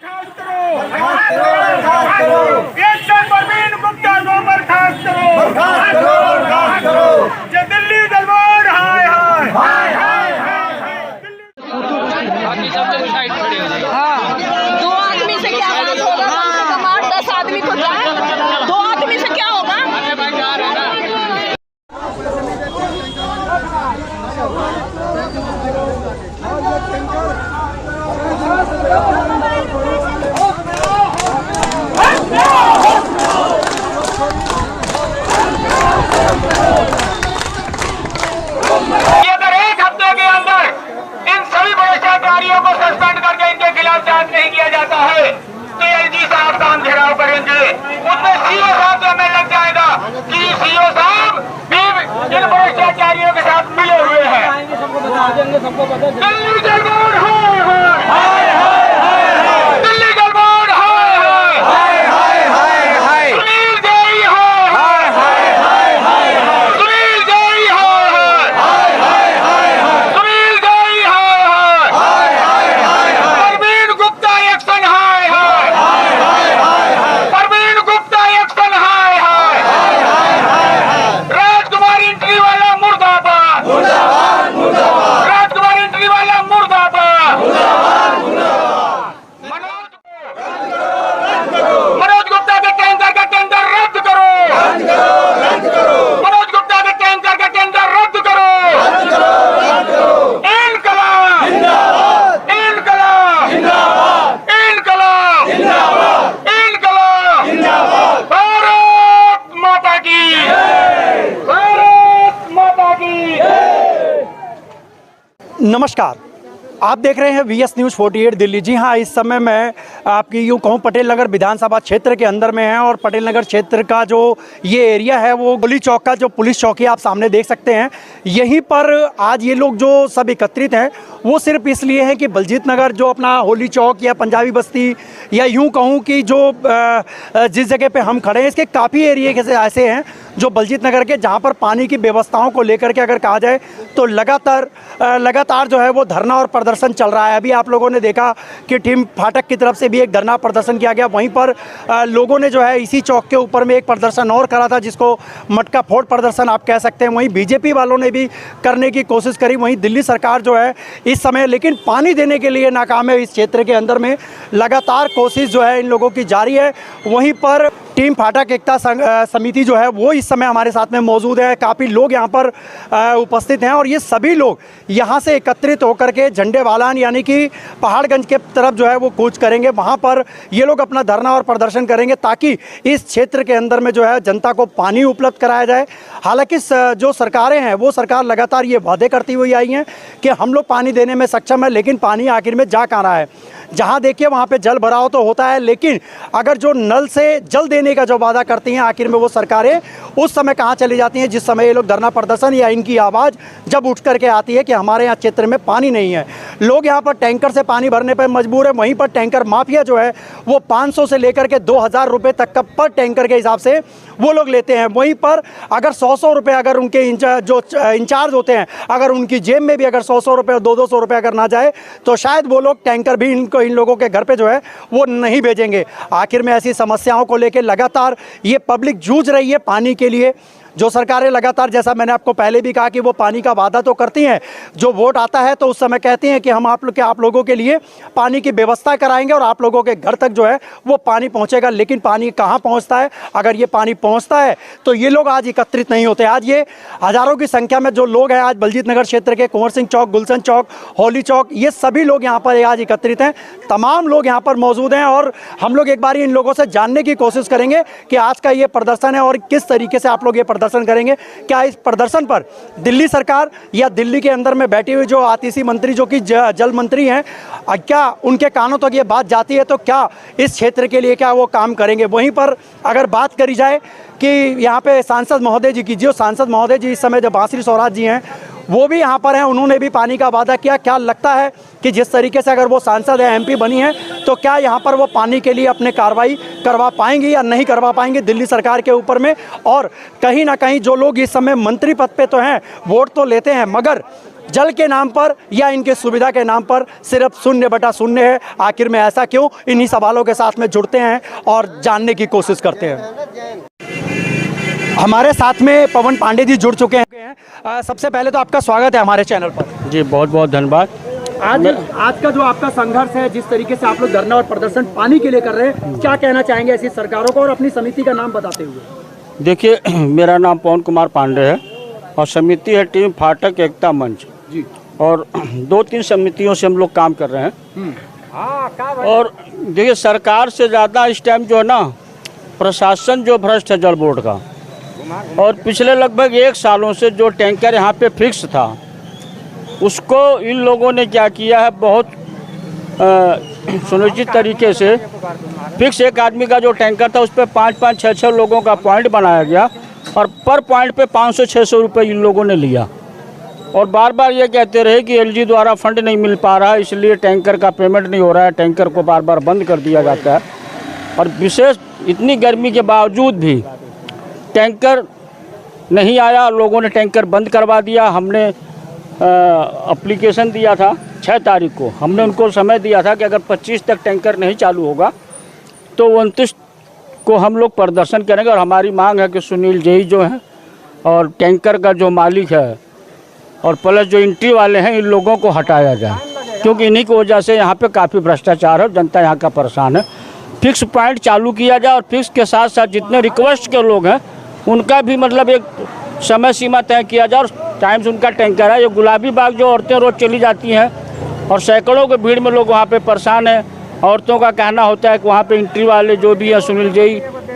बर्खास्त करो। परवीन गुप्ता को बर्खास्त करो। ये दिल्ली दरबार हाय हाय। हाँ, 2 आदमी से क्या बात होगा? कम से कम 8-10 आदमी तो जाए। 2 आदमी से क्या होगा? अगर 1 हफ्ते के अंदर इन सभी भ्रष्टाचारियों को सस्पेंड करके इनके खिलाफ जांच नहीं किया जाता है तो एलजी साहब काम घेराव करेंगे। उसमें सीओ साहब तो हमें लग जाएगा कि सीओ साहब भी इन भ्रष्टाचारियों के साथ मिले हुए हैं। दिल्ली दरबार हाय हाय। दिल्ली दरबार हाय। सुनील जय हाय। सुनील जय हाय। सुनील जय हाय। परवीन गुप्ता एक्शन हाय हाय। परवीन गुप्ता एक्शन हाय हाय। राजकुमार एंट्री वाला मुर्दाबाद। राजकुमार एंट्री वाला मुर्दाबाद। मनोज गुप्ता के टैंकर का टेंडर रद्द करो। मनोज गुप्ता के टैंकर का टेंडर रद्द करो। इनकलाब भारत माता की। भारत माता की। नमस्कार, आप देख रहे हैं VS न्यूज़ 48 दिल्ली। जी हाँ, इस समय मैं आपकी यूँ कहूँ पटेल नगर विधानसभा क्षेत्र के अंदर में है और पटेल नगर क्षेत्र का जो ये एरिया है वो गोली चौक का जो पुलिस चौकी आप सामने देख सकते हैं। यहीं पर आज ये लोग जो सब एकत्रित हैं वो सिर्फ इसलिए हैं कि बलजीत नगर जो अपना होली चौक या पंजाबी बस्ती या यूँ कहूँ कि जो जिस जगह पे हम खड़े हैं इसके काफ़ी एरिए ऐसे हैं जो बलजीत नगर के, जहाँ पर पानी की व्यवस्थाओं को लेकर के अगर कहा जाए तो लगातार जो है वो धरना और प्रदर्शन चल रहा है। अभी आप लोगों ने देखा कि टीम फाटक की तरफ से भी एक धरना प्रदर्शन किया गया। वहीं पर लोगों ने जो है इसी चौक के ऊपर में एक प्रदर्शन और करा था जिसको मटका फोड़ प्रदर्शन आप कह सकते हैं। वहीं बीजेपी वालों ने भी करने की कोशिश करी। वहीं दिल्ली सरकार जो है इस समय लेकिन पानी देने के लिए नाकाम है। इस क्षेत्र के अंदर में लगातार कोशिश जो है इन लोगों की जारी है। वहीं पर टीम फाटक एकता समिति जो है वो इस समय हमारे साथ में मौजूद है। काफ़ी लोग यहाँ पर उपस्थित हैं और ये सभी लोग यहाँ से एकत्रित होकर के झंडे वालान यानी कि पहाड़गंज के तरफ जो है वो कूच करेंगे। वहाँ पर ये लोग अपना धरना और प्रदर्शन करेंगे ताकि इस क्षेत्र के अंदर में जो है जनता को पानी उपलब्ध कराया जाए। हालांकि जो सरकारें हैं वो सरकार लगातार ये वादे करती हुई आई हैं कि हम लोग पानी देने में सक्षम है, लेकिन पानी आखिर में जा कहाँ रहा है? जहाँ देखिए वहाँ पे जल भराव तो होता है, लेकिन अगर जो नल से जल देने का जो वादा करती हैं आखिर में वो सरकारें उस समय कहाँ चली जाती हैं जिस समय ये लोग धरना प्रदर्शन या इनकी आवाज़ जब उठ करके आती है कि हमारे यहाँ क्षेत्र में पानी नहीं है। लोग यहाँ पर टैंकर से पानी भरने पर मजबूर है। वहीं पर टैंकर माफिया जो है वो 500 से लेकर के 2000 रुपये तक का पर टैंकर के हिसाब से वो लोग लेते हैं। वहीं पर अगर 100 रुपये अगर उनके इंचार्ज होते हैं, अगर उनकी जेब में भी अगर 100 रुपये और 200 रुपये अगर ना जाए तो शायद वो लोग टैंकर भी इन लोगों के घर पे जो है वो नहीं भेजेंगे। आखिर में ऐसी समस्याओं को लेकर लगातार ये पब्लिक जूझ रही है पानी के लिए। जो सरकारें लगातार, जैसा मैंने आपको पहले भी कहा कि वो पानी का वादा तो करती हैं, जो वोट आता है तो उस समय कहती हैं कि हम आप लोगों के लिए पानी की व्यवस्था कराएंगे और आप लोगों के घर तक जो है वो पानी पहुंचेगा। लेकिन पानी कहां पहुंचता है? अगर ये पानी पहुंचता है तो ये लोग आज एकत्रित नहीं होते। आज ये हज़ारों की संख्या में जो लोग हैं आज बलजीत नगर क्षेत्र के कुंवर सिंह चौक, गुलशन चौक, होली चौक, ये सभी लोग यहाँ पर आज एकत्रित हैं। तमाम लोग यहाँ पर मौजूद हैं और हम लोग एक बार इन लोगों से जानने की कोशिश करेंगे कि आज का ये प्रदर्शन है और किस तरीके से आप लोग ये प्रदर्शन करेंगे। क्या इस प्रदर्शन पर दिल्ली सरकार या दिल्ली के अंदर में बैठी हुई जो आतिशी मंत्री जो कि जल मंत्री हैं, क्या उनके कानों तक ये बात जाती है? तो क्या इस क्षेत्र के लिए क्या वो काम करेंगे? वहीं पर अगर बात करी जाए कि यहाँ पे सांसद महोदय जी की, जो सांसद महोदय जी इस समय जो बांसुरी स्वराज जी हैं वो भी यहाँ पर हैं, उन्होंने भी पानी का वादा किया। क्या लगता है कि जिस तरीके से अगर वो सांसद है, MP बनी है, तो क्या यहाँ पर वो पानी के लिए अपने कार्रवाई करवा पाएंगी या नहीं करवा पाएंगे दिल्ली सरकार के ऊपर में? और कहीं ना कहीं जो लोग इस समय मंत्री पद पे तो हैं, वोट तो लेते हैं, मगर जल के नाम पर या इनके सुविधा के नाम पर सिर्फ 0/0 है। आखिर में ऐसा क्यों? इन्हीं सवालों के साथ में जुड़ते हैं और जानने की कोशिश करते हैं। हमारे साथ में पवन पांडे जी जुड़ चुके हैं। सबसे पहले तो आपका स्वागत है हमारे चैनल पर। जी बहुत बहुत धन्यवाद। आज का जो आपका संघर्ष है, जिस तरीके से आप लोग धरना और प्रदर्शन पानी के लिए कर रहे हैं, क्या कहना चाहेंगे ऐसी सरकारों को और अपनी समिति का नाम बताते हुए? देखिए, मेरा नाम पवन कुमार पांडे है और समिति है टीम फाटक एकता मंच जी। और 2-3 समितियों से हम लोग काम कर रहे हैं। और देखिए, सरकार से ज़्यादा इस टाइम जो है ना, प्रशासन जो भ्रष्ट है जल बोर्ड का। और पिछले लगभग 1 सालों से जो टैंकर यहाँ पे फिक्स था, उसको इन लोगों ने क्या किया है, बहुत सुनिश्चित तरीके से फिक्स एक आदमी का जो टैंकर था उस पर 5-5, 6-6 लोगों का पॉइंट बनाया गया और पर पॉइंट पे 500-600 रुपये इन लोगों ने लिया। और बार बार ये कहते रहे कि एलजी द्वारा फंड नहीं मिल पा रहा है, इसलिए टैंकर का पेमेंट नहीं हो रहा है, टैंकर को बार बार बंद कर दिया जाता है। और विशेष इतनी गर्मी के बावजूद भी टैंकर नहीं आया, लोगों ने टैंकर बंद करवा दिया। हमने एप्लीकेशन दिया था 6 तारीख को, हमने उनको समय दिया था कि अगर 25 तक टैंकर नहीं चालू होगा तो 29 को हम लोग प्रदर्शन करेंगे। और हमारी मांग है कि सुनील जी जो हैं और टैंकर का जो मालिक है और प्लस जो एंट्री वाले हैं, इन लोगों को हटाया जाए, क्योंकि इन्हीं की वजह से यहाँ पे काफ़ी भ्रष्टाचार है, जनता यहाँ का परेशान है। फिक्स पॉइंट चालू किया जाए और फिक्स के साथ साथ जितने रिक्वेस्ट के लोग हैं उनका भी मतलब एक समय सीमा तय किया जाए और टाइम से उनका टैंकर है। ये गुलाबी बाग जो औरतें रोज़ चली जाती हैं और सैकड़ों की भीड़ में लोग वहाँ पे परेशान हैं। औरतों का कहना होता है कि वहाँ पे एंट्री वाले जो भी हैं, सुनील जी,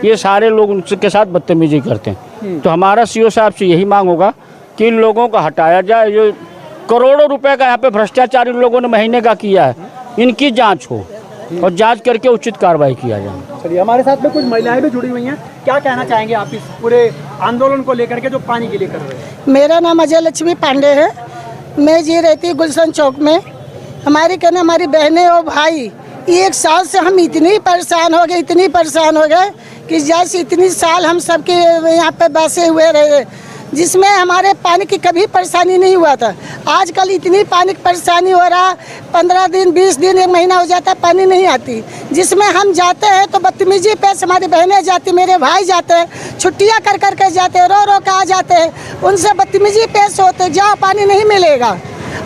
ये सारे लोग उनके साथ बदतमीजी करते हैं। तो हमारा सीओ साहब से यही मांग होगा कि इन लोगों को हटाया जाए। जो करोड़ों रुपए का यहाँ पे भ्रष्टाचार इन लोगों ने महीने का किया है, इनकी जाँच हो और जांच करके उचित कार्रवाई किया जाए। चलिए, हमारे साथ में कुछ महिलाएं भी जुड़ी हुई हैं। क्या कहना चाहेंगे आप इस पूरे आंदोलन को लेकर के जो पानी के लिए कर रहे हैं? मेरा नाम अजय लक्ष्मी पांडे है। मैं जी रहती गुलशन चौक में। हमारी कहना, हमारी बहनें और भाई 1 साल से हम इतनी परेशान हो गए कि जैसे इतनी साल हम सबके यहाँ पे बसे हुए रहे, जिसमें हमारे पानी की कभी परेशानी नहीं हुआ था। आजकल इतनी पानी की परेशानी हो रहा, 15 दिन, 20 दिन, 1 महीना हो जाता है, पानी नहीं आती। जिसमें हम जाते हैं तो बदतमीजी पेश, हमारी बहनें जाती, मेरे भाई जाते हैं, छुट्टियां कर कर के जाते हैं, रो के आ जाते हैं, उनसे बदतमीजी पेश होते, जाओ पानी नहीं मिलेगा,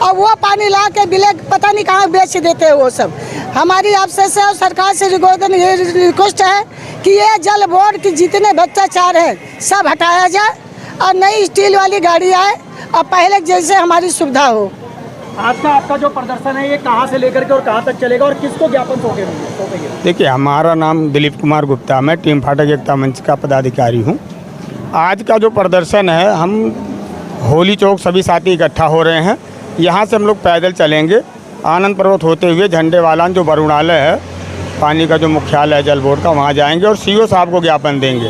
और वो पानी ला के बिले पता नहीं कहाँ बेच देते हैं वो सब। हमारी आपसे से और सरकार से रिक्वेस्ट है कि ये जल बोर्ड की जितने भ्रष्टाचार हैं सब हटाया जाए और नई स्टील वाली गाड़ी आए और पहले जैसे हमारी सुविधा हो। आज का आपका जो प्रदर्शन है, ये कहाँ से लेकर के और कहाँ तक चलेगा और किसको ज्ञापन सौंपेंगे? देखिए, हमारा नाम दिलीप कुमार गुप्ता, मैं टीम फाटक एकता मंच का पदाधिकारी हूँ। आज का जो प्रदर्शन है, हम होली चौक सभी साथी इकट्ठा हो रहे हैं। यहाँ से हम लोग पैदल चलेंगे, आनंद पर्वत होते हुए झंडे वाला जो वरुणालय है, पानी का जो मुख्यालय है जल बोर्ड का, वहाँ जाएंगे और सीओ साहब को ज्ञापन देंगे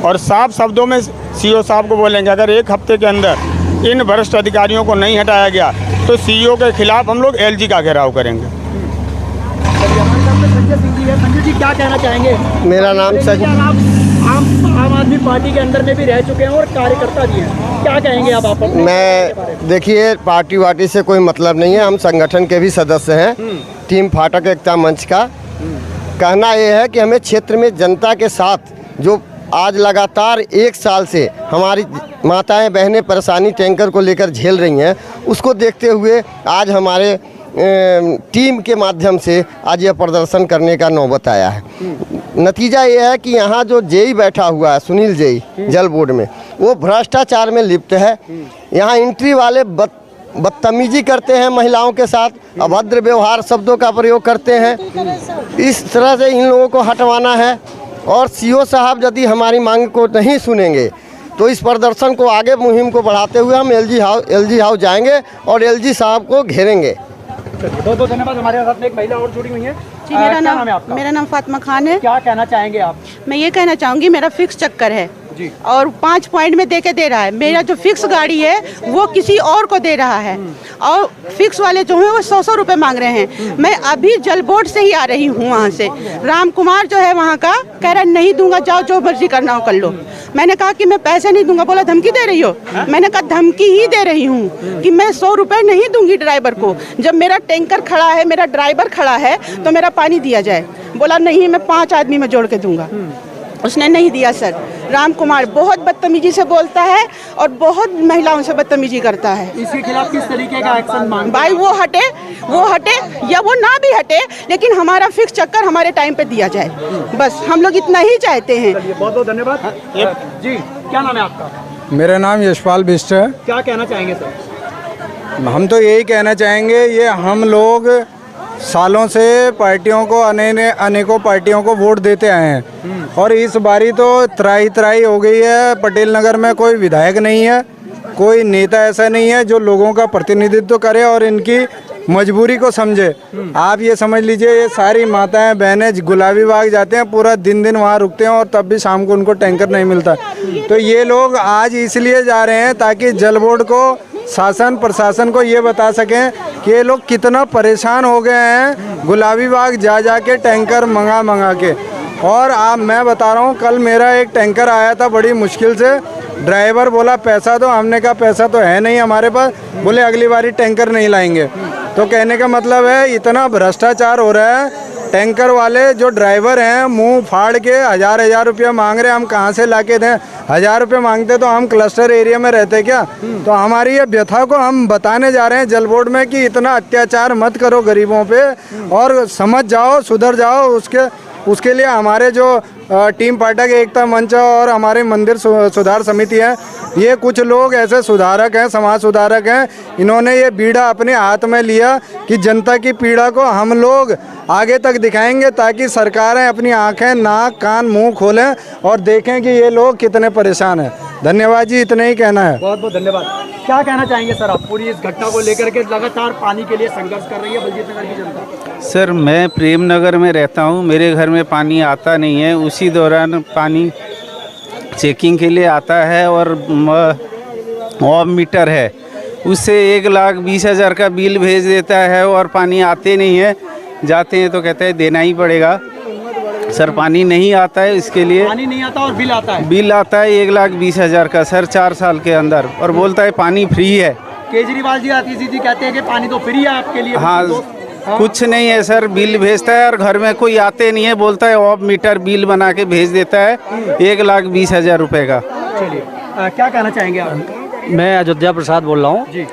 और साफ शब्दों में सीओ साहब को बोलेंगे अगर 1 हफ्ते के अंदर इन भ्रष्ट अधिकारियों को नहीं हटाया गया तो सीईओ के खिलाफ हम लोग एलजी का घेराव करेंगे। संजय जी, क्या कहना चाहेंगे? मेरा नाम आम आदमी पार्टी के अंदर में भी रह चुके हैं और कार्यकर्ता भी हैं, क्या कहेंगे आप? मैं देखिए, पार्टी वार्टी से कोई मतलब नहीं है, हम संगठन के भी सदस्य हैं, टीम फाटक एकता मंच का। कहना ये है कि हमें क्षेत्र में जनता के साथ जो आज लगातार 1 साल से हमारी माताएं बहनें परेशानी टैंकर को लेकर झेल रही हैं, उसको देखते हुए आज हमारे टीम के माध्यम से आज यह प्रदर्शन करने का नौबत आया है। नतीजा ये है कि यहाँ जो जेई बैठा हुआ है, सुनील जेई जल बोर्ड में, वो भ्रष्टाचार में लिप्त है। यहाँ एंट्री वाले बदतमीजी करते हैं, महिलाओं के साथ अभद्र व्यवहार शब्दों का प्रयोग करते हैं। इस तरह से इन लोगों को हटवाना है और सीओ साहब यदि हमारी मांग को नहीं सुनेंगे तो इस प्रदर्शन को आगे मुहिम को बढ़ाते हुए हम एलजी हाउस जाएंगे और एलजी साहब को घेरेंगे। बहुत बहुत धन्यवाद। हमारे साथ में एक महिला और जुड़ी हुई है। जी, मेरा नाम फातिमा खान है। क्या कहना चाहेंगे आप? मैं ये कहना चाहूँगी, मेरा फिक्स चक्कर है और 5 पॉइंट में दे के दे रहा है। मेरा जो फिक्स गाड़ी है वो किसी और को दे रहा है और फिक्स वाले जो हैं वो 100-100 रुपये मांग रहे हैं। मैं अभी जल बोर्ड से ही आ रही हूँ वहाँ से। राम कुमार जो है वहाँ का कह रहा नहीं दूंगा, जाओ जो मर्जी करना हो कर लो। मैंने कहा कि मैं पैसे नहीं दूंगा। बोला धमकी दे रही हो? मैंने कहा धमकी ही दे रही हूँ कि मैं 100 रुपये नहीं दूंगी ड्राइवर को। जब मेरा टैंकर खड़ा है, मेरा ड्राइवर खड़ा है तो मेरा पानी दिया जाए। बोला नहीं, मैं 5 आदमी में जोड़ के दूंगा। उसने नहीं दिया सर। राम कुमार बहुत बदतमीजी से बोलता है और बहुत महिलाओं से बदतमीजी करता है। इसके खिलाफ किस तरीके का एक्शन मांग? भाई वो हटे या वो ना भी हटे, लेकिन हमारा फिक्स चक्कर हमारे टाइम पे दिया जाए, बस हम लोग इतना ही चाहते हैं। बहुत बहुत धन्यवाद जी। क्या नाम है आपका? मेरा नाम यशपाल बिष्ट है। क्या कहना चाहेंगे सर? हम तो यही कहना चाहेंगे, ये हम लोग सालों से पार्टियों को अनेकों पार्टियों को वोट देते आए हैं और इस बारी तो त्राही हो गई है। पटेल नगर में कोई विधायक नहीं है, कोई नेता ऐसा नहीं है जो लोगों का प्रतिनिधित्व करे और इनकी मजबूरी को समझे। आप ये समझ लीजिए, ये सारी माताएं बहनें गुलाबी बाग जाते हैं, पूरा दिन वहाँ रुकते हैं और तब भी शाम को उनको टैंकर नहीं मिलता। तो ये लोग आज इसलिए जा रहे हैं ताकि जल बोर्ड को, शासन प्रशासन को ये बता सकें कि ये लोग कितना परेशान हो गए हैं गुलाबी बाग जा के टैंकर मंगा के। और आप, मैं बता रहा हूँ, कल मेरा एक टैंकर आया था बड़ी मुश्किल से। ड्राइवर बोला पैसा दो, हमने कहा पैसा तो है नहीं हमारे पास। बोले अगली बारी टैंकर नहीं लाएंगे। तो कहने का मतलब है इतना भ्रष्टाचार हो रहा है। टैंकर वाले जो ड्राइवर हैं मुंह फाड़ के हजार रुपया मांग रहे हैं। हम कहाँ से ला के दें? 1000 रुपये मांगते तो हम क्लस्टर एरिया में रहते क्या? तो हमारी ये व्यथा को हम बताने जा रहे हैं जल बोर्ड में कि इतना अत्याचार मत करो गरीबों पे और समझ जाओ, सुधर जाओ। उसके लिए हमारे जो टीम पाठक एकता मंच और हमारे मंदिर सुधार समिति है, ये कुछ लोग ऐसे सुधारक हैं, समाज सुधारक हैं, इन्होंने ये बीड़ा अपने हाथ में लिया कि जनता की पीड़ा को हम लोग आगे तक दिखाएंगे ताकि सरकारें अपनी आंखें, नाक, कान, मुंह खोलें और देखें कि ये लोग कितने परेशान हैं। धन्यवाद जी, इतना ही कहना है। बहुत बहुत धन्यवाद। क्या कहना चाहेंगे सर आप पूरी इस घटना को लेकर के? लगातार पानी के लिए संघर्ष कर रही है बलजीत नगर की जनता। सर, मैं प्रेम नगर में रहता हूं, मेरे घर में पानी आता नहीं है। उसी दौरान पानी चेकिंग के लिए आता है और ऑफ मीटर है, उससे 1,20,000 का बिल भेज देता है और पानी आते नहीं है। जाते हैं तो कहते हैं देना ही पड़ेगा। सर पानी नहीं आता है, इसके लिए पानी नहीं आता और बिल आता है। बिल आता है 1,20,000 का सर 4 साल के अंदर, और बोलता है पानी फ्री है। केजरीवाल जी आती सीधी कहते हैं कि पानी तो फ्री है आपके लिए। हाँ, कुछ नहीं है सर, बिल भेजता है और घर में कोई आते नहीं है, बोलता है ऑफ मीटर बिल बना के भेज देता है 1,20,000 रुपये का। चलिए, क्या कहना चाहेंगे आप? मैं अयोध्या प्रसाद बोल रहा हूँ जी।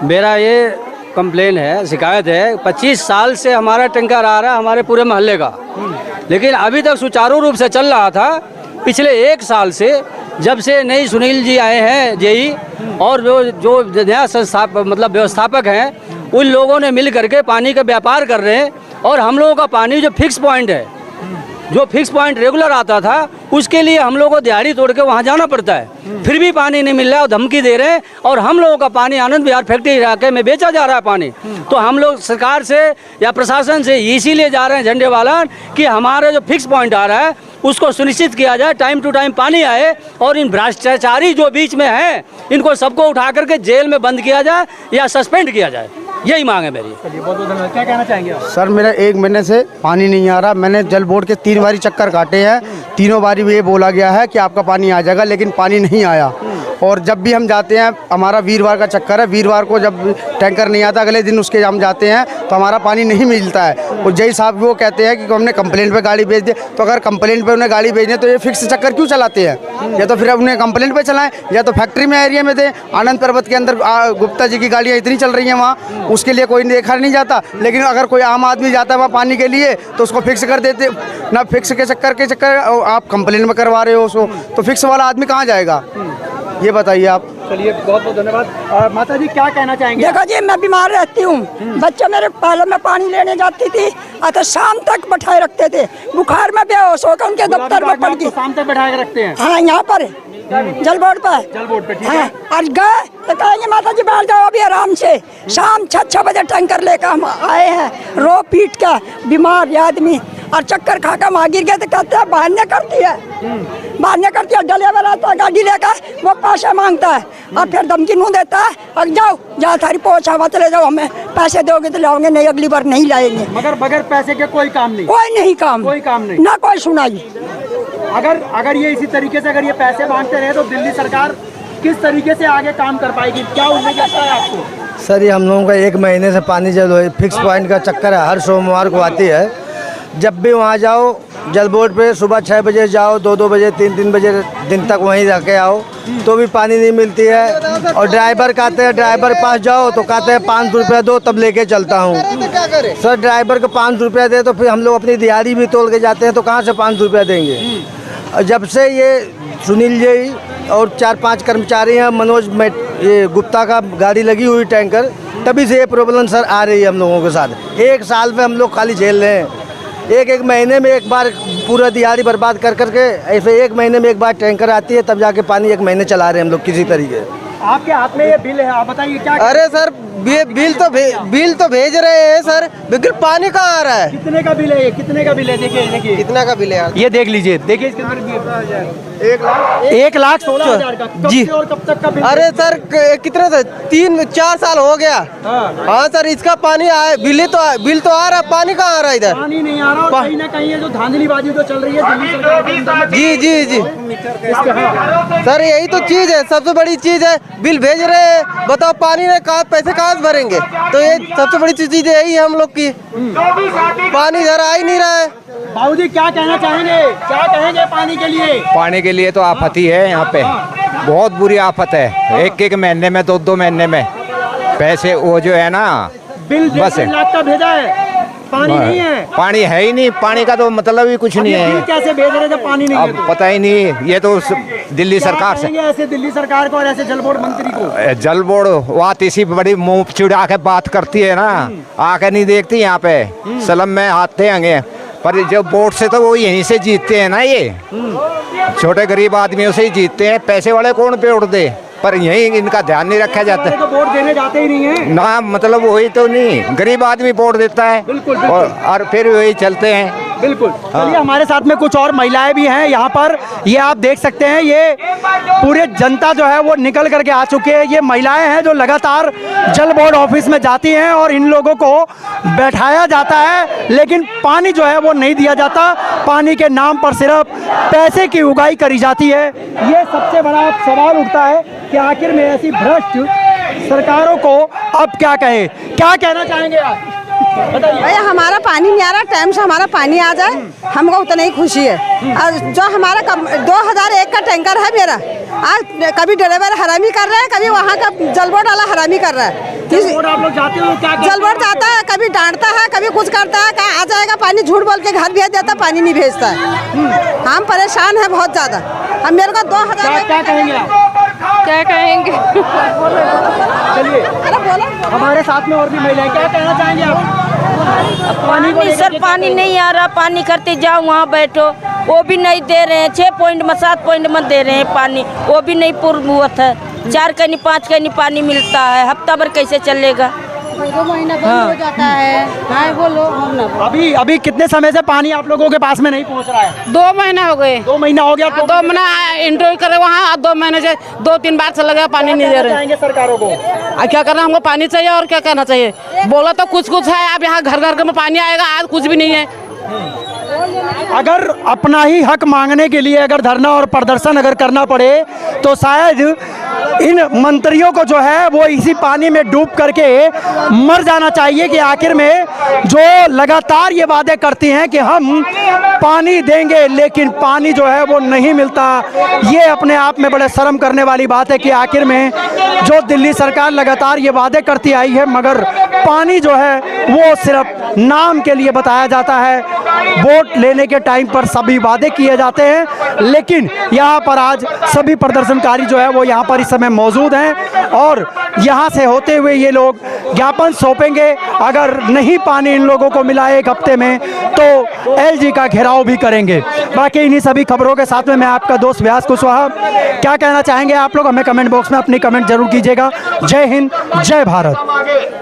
मेरा ये कंप्लेन है, शिकायत है। 25 साल से हमारा टैंकर आ रहा है हमारे पूरे मोहल्ले का, लेकिन अभी तक सुचारू रूप से चल रहा था। पिछले 1 साल से जब से नई सुनील जी आए हैं जेई और जो नया मतलब व्यवस्थापक हैं, उन लोगों ने मिल करके पानी का व्यापार कर रहे हैं। और हम लोगों का पानी जो फिक्स पॉइंट है, जो फिक्स पॉइंट रेगुलर आता था, उसके लिए हम लोगों को दिहाड़ी तोड़ के वहाँ जाना पड़ता है। फिर भी पानी नहीं मिल रहा है और धमकी दे रहे हैं। और हम लोगों का पानी आनंद विहार फैक्ट्री इलाके में बेचा जा रहा है पानी। तो हम लोग सरकार से या प्रशासन से इसीलिए जा रहे हैं झंडे वाला कि हमारा जो फिक्स पॉइंट आ रहा है उसको सुनिश्चित किया जाए, टाइम टू टाइम पानी आए। और इन भ्रष्टाचारी जो बीच में हैं, इनको सबको उठा करके जेल में बंद किया जाए या सस्पेंड किया जाए, यही मांग है मेरी। चलिए, बहुत बहुत धन्यवाद। क्या कहना चाहेंगे आप? सर, मेरा 1 महीने से पानी नहीं आ रहा। मैंने जल बोर्ड के 3 बारी चक्कर काटे हैं, तीनों बारी ये बोला गया है कि आपका पानी आ जाएगा, लेकिन पानी नहीं आया। और जब भी हम जाते हैं, हमारा वीरवार का चक्कर है, वीरवार को जब टैंकर नहीं आता अगले दिन उसके हम जाते हैं तो हमारा पानी नहीं मिलता है। और जय साहब वो कहते हैं कि हमने कंप्लेंट पे गाड़ी भेज दी। तो अगर कंप्लेंट पे उन्हें गाड़ी भेजने तो ये फिक्स चक्कर क्यों चलाते हैं? या तो फिर उन्हें कंप्लेंट पे चलाएं या तो फैक्ट्री में एरिया में दें। आनंद पर्वत के अंदर गुप्ता जी की गाड़ियाँ इतनी चल रही हैं वहाँ, उसके लिए कोई देखा नहीं जाता। लेकिन अगर कोई आम आदमी जाता है वहाँ पानी के लिए तो उसको फिक्स कर देते ना। फिक्स के चक्कर आप कंप्लेंट में करवा रहे हो उसको, तो फिक्स वाला आदमी कहाँ जाएगा? ये बताइए आप। चलिए, बहुत बहुत धन्यवाद। माता जी, क्या कहना चाहेंगे? देखो जी, मैं बीमार रहती हूँ। बच्चे मेरे पहले मैं पानी लेने जाती थी, तो शाम तक बैठाए रखते थे। बुखार में बेहोश होकर उनके दफ्तर में पड़ गई। शाम तक बैठा के रखते हैं? हाँ, यहाँ पर जल बोर्ड पर। जल बोर्ड पे, ठीक है। हाँ, और गए तो कहेंगे माता जी बैठ जाओ अभी आराम से। शाम 6 बजे टैंकर लेकर हम आए हैं, रो पीट का बीमार आदमी, और चक्कर खा कर वहाँ गिर गए तो कहते हैं बहाने करती है। बात नहीं करती है, ड्राइवर आता है गाड़ी लेकर, वो पैसे मांगता है और फिर धमकी मुँह देता है और जाओ जहाँ थारी पहुँच हवा चले जाओ, हमें पैसे दोगे तो लाओगे, नहीं अगली बार नहीं लाएंगे। मगर बगैर पैसे के कोई काम नहीं, कोई नहीं काम, कोई काम नहीं, ना कोई सुनाई। अगर ये इसी तरीके से अगर ये पैसे मांगते रहे तो दिल्ली सरकार किस तरीके से आगे काम कर पाएगी, क्या उम्मीद लगता है आपको? सर ये हम लोगों का 1 महीने से पानी जल फिक्स पॉइंट का चक्कर है, हर सोमवार को आती है। जब भी वहाँ जाओ जल बोर्ड पे सुबह 6 बजे जाओ, 2-2 बजे 3-3 बजे दिन तक वहीं रह के आओ तो भी पानी नहीं मिलती है। और ड्राइवर कहते हैं, ड्राइवर के पास जाओ तो कहते हैं 500 रुपया दो तब लेके चलता हूँ। सर ड्राइवर को 500 रुपया दे तो फिर हम लोग अपनी दिहाड़ी भी तोड़ के जाते हैं तो कहाँ से 500 रुपया देंगे। और जब से ये सुनील जी और 4-5 कर्मचारी हैं, मनोज ये गुप्ता का गाड़ी लगी हुई टैंकर, तभी से ये प्रॉब्लम सर आ रही है हम लोगों के साथ। 1 साल में हम लोग खाली झेल रहे हैं, एक महीने में एक बार पूरा दिहाड़ी बर्बाद कर करके ऐसे 1 महीने में एक बार टैंकर आती है, तब जाके पानी 1 महीने चला रहे हैं हम लोग किसी तरीके। आपके हाथ में ये बिल है, आप बताइए क्या? अरे सर बिल तो भेज रहे हैं सर, बिल्कुल पानी कहाँ आ रहा है? कितने का बिल है ये, कितने का बिल है? देखिए कितना का बिल है यार? ये देख लीजिए, देखिए इसके अंदर 1,16,000 का। कब जी से और कब तक का बिल? अरे सर कितने से 3-4 साल हो गया। हाँ सर इसका पानी आया, बिल तो आ रहा, पानी कहाँ आ रहा है इधर? पानी नहीं आ रहा और कहीं ना कहीं ये जो धांधलीबाजी तो चल रही है दिल्ली सरकार के अंदर में। जी सर यही तो चीज है, सबसे बड़ी चीज है। बिल भेज रहे हैं, बताओ पानी ने कहाँ पैसे कहाँ से भरेंगे? तो ये सबसे बड़ी चीज यही है हम लोग की, पानी इधर आ ही नहीं रहा है। बाबूजी क्या कहना चाहेंगे, क्या कहेंगे पानी के लिए? पानी के लिए तो आफत ही है यहाँ पे, बहुत बुरी आफत है। 1-1 महीने में 2-2 महीने में पैसे वो जो है ना, बिल बस 1 लाख का भेजा है, पानी नहीं है, पानी है ही नहीं, पानी का तो मतलब ही कुछ नहीं बिल है। कैसे भेज रहे जब पानी नहीं है? अब पता ही नहीं, ये तो दिल्ली सरकार से, ऐसे दिल्ली सरकार को और ऐसे जल बोर्ड मंत्री को, जल बोर्ड बात इसी बड़ी मुंह चिड़ा के बात करती है ना, आके नहीं देखती यहाँ पे सलम में आते आगे, पर जो बोर्ड से तो वो यहीं से जीतते हैं ना, ये छोटे गरीब आदमियों से ही जीतते हैं, पैसे वाले कौन पे उड़ दे, पर यही इनका ध्यान नहीं रखा जाता है। तो वोट देने जाते ही नहीं है ना, मतलब वही तो नहीं, गरीब आदमी वोट देता है। बिल्कुल। और फिर वही चलते हैं। बिल्कुल। चलिए हमारे साथ में कुछ और महिलाएं भी हैं यहाँ पर, ये आप देख सकते हैं, ये पूरे जनता जो है वो निकल करके आ चुके हैं। ये महिलाएं हैं जो लगातार जल बोर्ड ऑफिस में जाती हैं और इन लोगों को बैठाया जाता है, लेकिन पानी जो है वो नहीं दिया जाता, पानी के नाम पर सिर्फ पैसे की उगाही करी जाती है। ये सबसे बड़ा सवाल उठता है कि आखिर में ऐसी भ्रष्ट सरकारों को अब क्या कहें, क्या कहना चाहेंगे आप? भैया हमारा पानी नहीं आ रहा, टाइम से हमारा पानी आ जाए हमको उतना ही खुशी है। और जो हमारा 2001 का टैंकर है मेरा, आज कभी ड्राइवर हरामी कर रहा है, कभी वहाँ का जल बोर्ड वाला हरामी कर रहा है। आप लोग जाते हो क्या? जल बोर्ड जाता है, कभी डांटता है, कभी कुछ करता है, कहाँ आ जाएगा पानी, झूठ बोल के घर भेज देता, पानी नहीं भेजता है। हम परेशान हैं बहुत ज़्यादा। हम मेरे को 2000 क्या कहेंगे आप? क्या कहेंगे? चलिए हमारे साथ में और भी महिलाएं, क्या कहना चाहेंगे आप? पानी को सर पानी नहीं आ रहा, पानी करते जाओ वहाँ बैठो, वो भी नहीं दे रहे हैं। 6 पॉइंट में 7 पॉइंट में दे रहे हैं पानी, वो भी नहीं पूर्ववत है। 4 कनी 5 कनी पानी मिलता है, हफ्ता भर कैसे चलेगा? 2 महीना बंद हो जाता है। हाँ बोलो। अभी कितने समय से पानी आप लोगों के पास में नहीं पहुंच रहा है? 2 महीना हो गए। 2 महीना हो गया। 2 महीना इंटरव्यू करे वहाँ, 2 महीने से 2-3 बार से लगा, पानी नहीं दे रहे। सरकारों को क्या करना, हमको पानी चाहिए और क्या करना चाहिए? बोला तो कुछ है, अब यहाँ घर घर में पानी आएगा, आज कुछ भी नहीं है। अगर अपना ही हक मांगने के लिए अगर धरना और प्रदर्शन अगर करना पड़े तो शायद इन मंत्रियों को जो है वो इसी पानी में डूब करके मर जाना चाहिए कि आखिर में जो लगातार ये वादे करती हैं कि हम पानी देंगे लेकिन पानी जो है वो नहीं मिलता। ये अपने आप में बड़े शर्म करने वाली बात है कि आखिर में जो दिल्ली सरकार लगातार ये वादे करती आई है मगर पानी जो है वो सिर्फ नाम के लिए बताया जाता है। वोट लेने के टाइम पर सभी वादे किए जाते हैं लेकिन यहाँ पर आज सभी प्रदर्शनकारी जो है वो यहाँ पर इस समय मौजूद हैं और यहाँ से होते हुए ये लोग ज्ञापन सौंपेंगे। अगर नहीं पानी इन लोगों को मिला 1 हफ्ते में तो एलजी का घेराव भी करेंगे। बाकी इन्हीं सभी खबरों के साथ में मैं आपका दोस्त व्यास कुशवाहा। क्या कहना चाहेंगे आप लोग, हमें कमेंट बॉक्स में अपनी कमेंट जरूर कीजिएगा। जय हिंद, जय भारत।